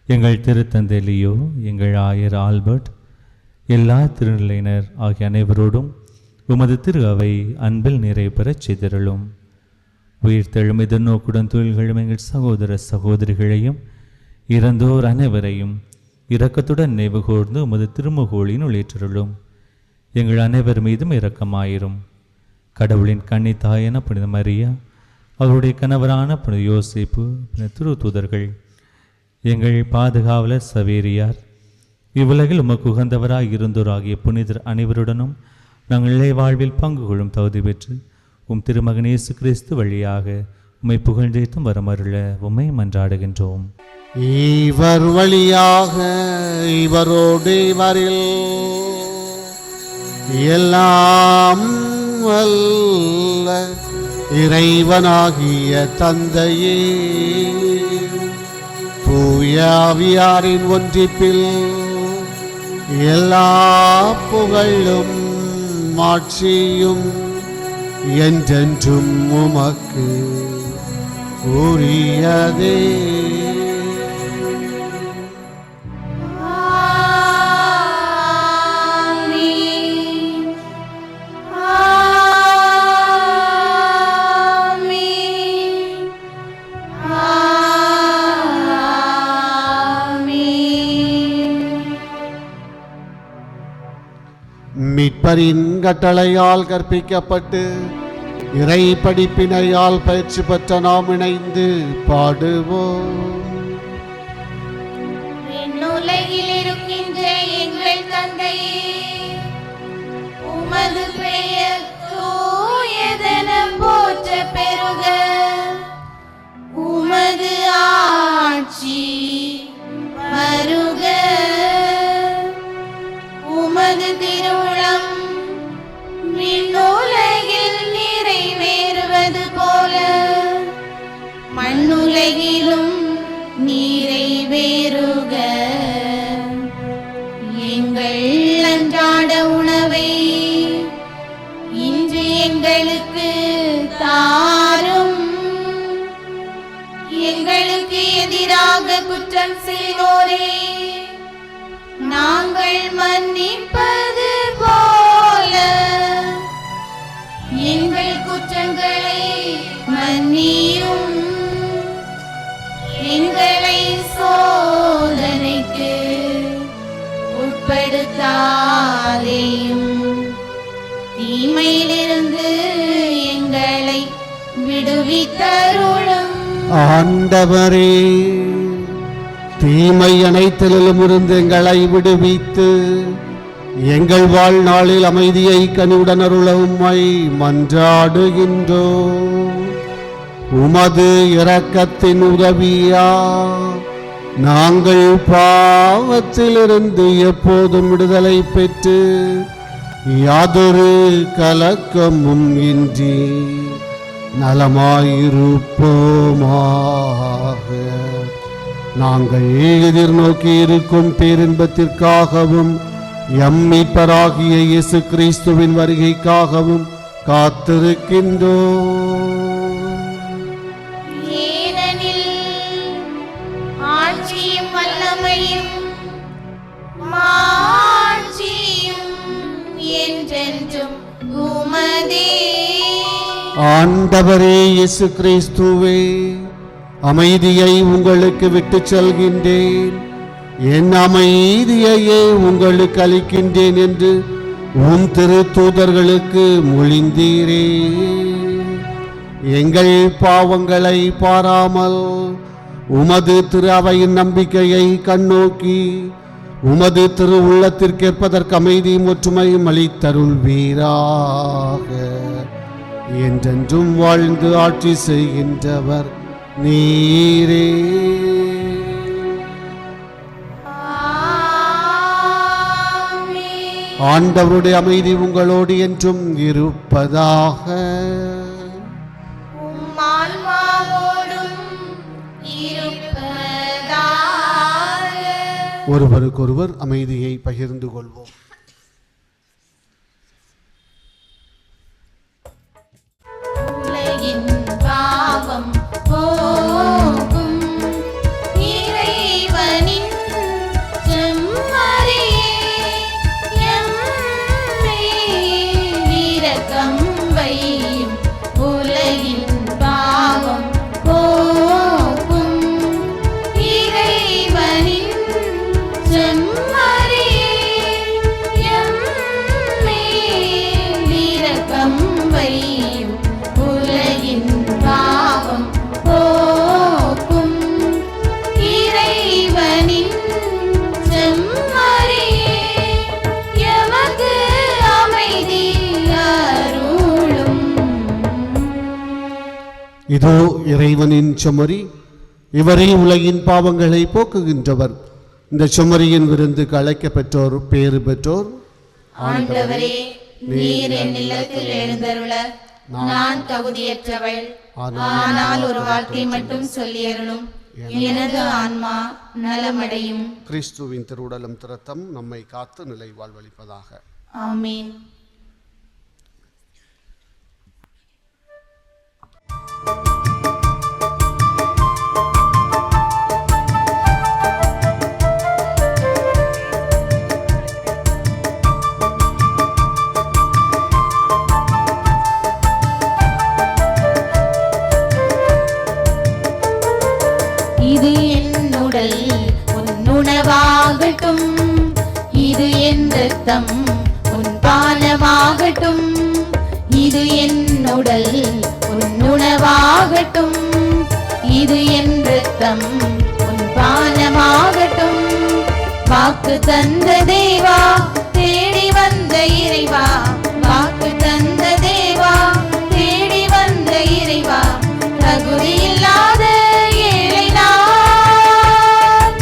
எங்கள் திருத்தந்தை லியோ, எங்கள் ஆயர் ஆல்பர்ட், எல்லா திருநிலையினர் ஆகிய அனைவரோடும் உமது திரு அவை அன்பில் நிறைவு பெறச் செய்திருளும். உயிர்த்தெழும் எதிர்நோக்குடன் தொழில்களும் எங்கள் சகோதர சகோதரிகளையும் இறந்தோர் அனைவரையும் இரக்கத்துடன் நினைவு கூர்ந்து உமது திருமுகோளின் உள்ளேற்றருளும். எங்கள் அனைவர் மீதும் இரக்கமாயிரும். கடவுளின் கன்னி தாயென புனித மரியா, அவருடைய கணவரான புனித யோசேப்பு, புனித திரு தூதர்கள், எங்கள் பாதுகாவலர் சவேரியார், இவ்வுலகில் உமக்கு உகந்தவராக இருந்தோராகிய புனிதர் அனைவருடனும் நாங்கள் இலை வாழ்வில் பங்கு கொள்ளும் தகுதி பெற்று உம் திருமகன் இயேசு கிறிஸ்து வழியாக உம்மை புகழ்ந்தேத்தும் வரமருள உம்மை மன்றாடுகின்றோம். இவர் வழியாக இவரோடு இவரில் எல்லாம் வல்ல இறைவனாகிய தந்தையே, தூயாவியாரின் ஒன்றிப்பில் எல்லா புகழும் மாட்சியும் என்றென்றும் உமக்கு உரியதே. மீட்பரின் கட்டளையால் கற்பிக்கப்பட்டு இறை படிப்பினையால் பயிற்சி பெற்ற நாம் இணைந்து பாடுவோம். விண்ணுலகில் இருக்கின்ற எங்கள் தந்தையே, உமது பெயர் தூயதென போற்ற பெறுக. உமது ஆட்சி வருக. உமது திருவுளம் விண்ணுலகில் நிறைவேறுவது போல மண்ணுலகிலும் நிறைவேறுக. எங்கள் அன்றாட உணவை இன்று எங்களுக்கு தாரும். எங்களுக்கு எதிராக குற்றம் செய்தோரே நாங்கள் மன்னிப்பது போல எங்கள் குற்றங்களை மன்னியும். எங்களை சோதனைக்கு உட்படுத்தாதேயும், தீமையிலிருந்து எங்களை விடுவித்தருளும். ஆண்டவரே, தீமை அனைத்திலும் இருந்து எங்களை விடுவித்து எங்கள் வாழ்நாளில் அமைதியை கனிவுடன் அருள உம்மை மன்றாடுகின்றோம். உமது இரக்கத்தின் உதவியா நாங்கள் பாவத்திலிருந்து எப்போதும் விடுதலை பெற்று யாதொரு கலக்கமும் இன்றி நலமாயிருப்போமாக. நாங்கள் எதிர்நோக்கி இருக்கும் பேரின்பத்திற்காகவும் எம் மீட்பராகிய இயேசு கிறிஸ்துவின் வருகைக்காகவும் காத்திருக்கின்றோம். ஏனெனில் மகிமையும் மாட்சியும் என்றென்றும் உமதே. ஆண்டவரே இயேசு கிறிஸ்துவே, அமைதியை உங்களுக்கு விட்டுச் செல்கின்றேன், என் அமைதியையே உங்களுக்கு அளிக்கின்றேன் என்று உம் திருத்தூதர்களுக்கு மொழிந்தீரே. எங்கள் பாவங்களை பாராமல் உமது திரு அவையின் நம்பிக்கையை கண்ணோக்கி உமது திரு உள்ளத்திற்கேற்பதற்கு அமைதியும் ஒற்றுமையும் அளித்தருள்வீராக. என்றென்றும் வாழ்ந்து ஆட்சி செய்கின்றவர் நீரே. ஆண்டவருடைய அமைதி உங்களோடு என்றும் இருப்பதாக. ஒருவருக்கொருவர் அமைதியை பகிர்ந்து கொள்வோம். உலகின் பாவம் போக்கும் இறைவனின் செம்மறியே, எம்மேல் இரக்கம் வையும். உலகின் பாவம் போக்கும் இறைவனின் செம்மறியே, எம்மேல் இரக்கம் வையும். உலகின் பாவம் போக்கும் இறைவனின் செம்மறியே, எமக்கு அமைதி அருளும். இதோ இறைவனின் செம்மறி, இவரே உலகின் பாவங்களை போக்குகின்றவர். இந்த செம்மறியின் விருந்துக்கு அழைக்க பெற்றோர் பேறு பெற்றோர். ஆண்டவரே, நீர் என் இல்லத்தில் எழுந்தருள நான் தகுதியற்றவள். ஆனால் ஒரு வார்த்தை மட்டும் சொல்லியருளும், எனது ஆன்மா நலமடையும். கிறிஸ்துவின் திருவுடலும் திரத்தம் நம்மை காத்து நிலை வாழ்வளிப்பதாக. ஆமீன். இது என் உடல் உன் உணவாகட்டும், இது என் இரத்தம் உன் பானமாகட்டும். இது என் உடல் உன் உணவாகட்டும், இது என் இரத்தம் உன் பானமாகட்டும். வாக்கு தந்த தேவா, தேடி வந்த இறைவா, வாக்கு தந்த தேவா, தேடி வந்த இறைவா, தகுதியில்லாத ஏழை நான்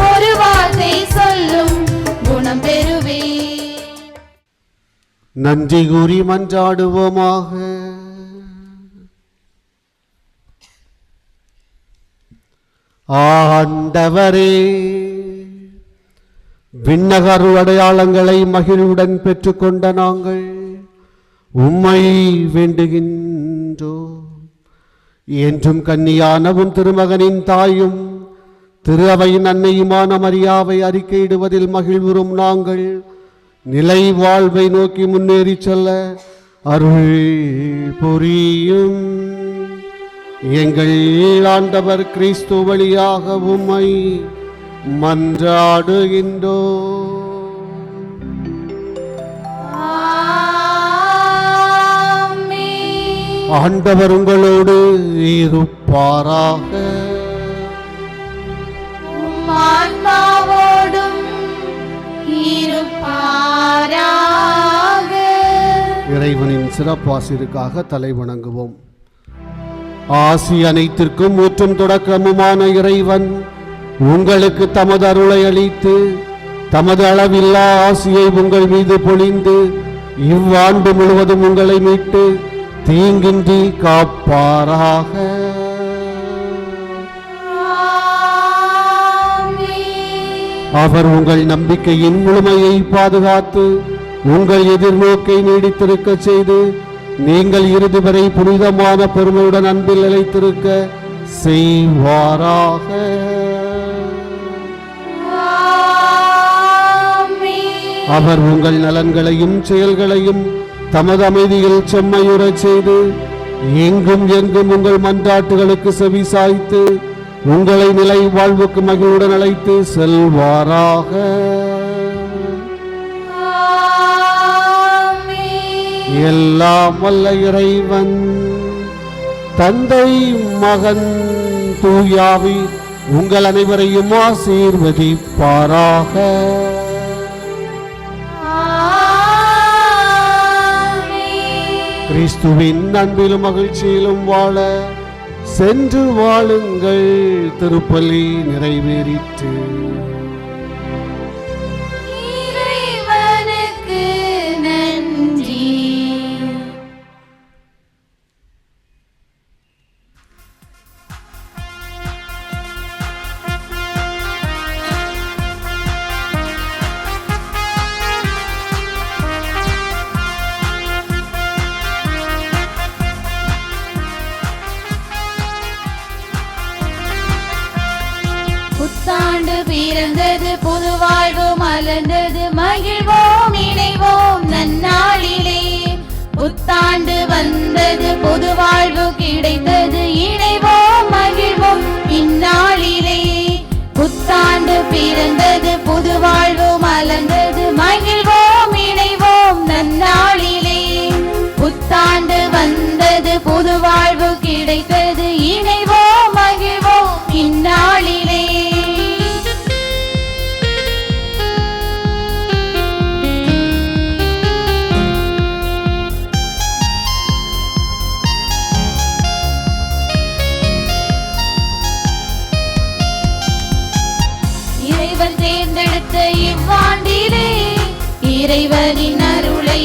ஒரு வார்த்தை சொல்லும் குணம் பெறுவே. நன்றி கூறி மன்றாடுவோமாக. ஆண்டவரே, விண்ணகரு அடையாளங்களை மகிழ்வுடன் பெற்றுக்கொண்ட நாங்கள் உம்மை வேண்டுகின்றோம். என்றும் கன்னியான உன் திருமகனின் தாயும் திரு அவையின் அன்னையுமான மரியாவை அறிக்கையிடுவதில் மகிழ்வுறும் நாங்கள் நிலை வாழ்வை நோக்கி முன்னேறி செல்ல அருள் புரியும். எங்கள் ஆண்டவர் கிறிஸ்து வழியாக உம்மை மன்றாடுகின்றோம். ஆண்டவர் உங்களோடு இருப்பாராக. ஆன்மாவோடும் இருப்பாராக. இறைவனின் சிறப்பாசிற்காக தலை வணங்குவோம். ஆசி அனைத்திற்கும் ஊற்றும் தொடக்கமுமான இறைவன் உங்களுக்கு தமது அருளை அளித்து தமது அளவில்லா ஆசியை உங்கள் மீது பொழிந்து இவ்வாண்டு முழுவதும் உங்களை மீட்டு தீங்கின்றி காப்பாராக. அவர் உங்கள் நம்பிக்கையின் முழுமையை பாதுகாத்து உங்கள் எதிர்நோக்கை நீடித்திருக்க செய்து நீங்கள் இறுதி வரை புனிதமான பெருமையுடன் அன்பில் நிலைத்திருக்க செய்வாராக. அவர் உங்கள் நலன்களையும் செயல்களையும் தமது அமைதியில் செம்மையுறச் செய்து எங்கும் எங்கும் உங்கள் மன்றாட்டுகளுக்கு செவி சாய்த்து உங்களை நிலை வாழ்வுக்கு மகிழ்வுடன் அழைத்து செல்வாராக. எல்லாம் வல்ல இறைவன் தந்தை, மகன், தூயாவி உங்கள் அனைவரையும் ஆசீர்வதிப்பாராக. கிறிஸ்துவின் அன்பிலும் மகிழ்ச்சியிலும் வாழ சென்று வாழுங்கள். திருப்பலி நிறைவேறிற்று. இறைவனுக்கு நன்றி. புத்தாண்டு பிறந்தது, புது வாழ்வு மலர்ந்தது, மகிழ்வோம் இணைவோம் நன்னாளிலே. புத்தாண்டு வந்தது, புது வாழ்வு கிடைத்தது, இணைவோம் மகிழ்வோம் இந்நாளிலே. புத்தாண்டு பிறந்தது, புது வாழ்வு மலர்ந்தது, மகிழ்வோம் இணைவோம் நன்னாளிலே. புத்தாண்டு வந்தது, புது வாழ்வு கிடைத்தது, இணைவோம் மகிழ்வோம் இந்நாளிலே. இறைவன் தேர்ந்தெடுத்த இவ்வாண்டிலே இறைவனின் அருளை